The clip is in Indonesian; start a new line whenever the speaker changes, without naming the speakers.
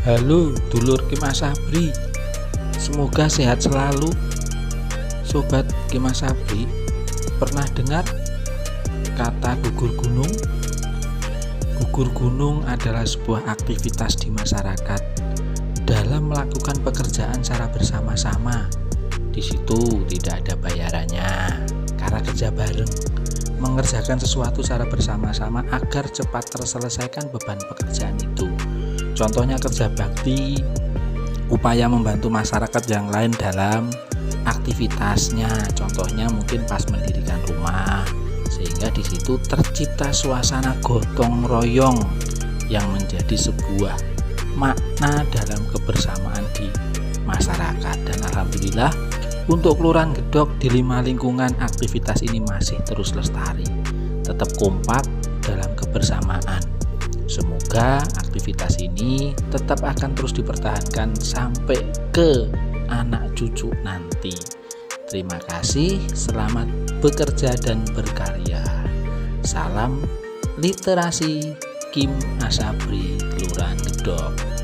Halo dulur Kim Asabri, semoga sehat selalu. Sobat Kim Asabri, pernah dengar kata gugur gunung? Gugur gunung adalah sebuah aktivitas di masyarakat dalam melakukan pekerjaan secara bersama-sama. Di situ tidak ada bayarannya, karena kerja bareng, mengerjakan sesuatu secara bersama-sama agar cepat terselesaikan beban pekerjaan itu. Contohnya kerja bakti, upaya membantu masyarakat yang lain dalam aktivitasnya. Contohnya mungkin pas mendirikan rumah, sehingga di situ tercipta suasana gotong royong yang menjadi sebuah makna dalam kebersamaan di masyarakat. Dan alhamdulillah untuk Kelurahan Gedok di 5 lingkungan aktivitas ini masih terus lestari, tetap kompak dalam kebersamaan. Semoga aktivitas ini tetap akan terus dipertahankan sampai ke anak cucu nanti. Terima kasih, selamat bekerja dan berkarya. Salam literasi Kim Asabri, Kelurahan Gedok.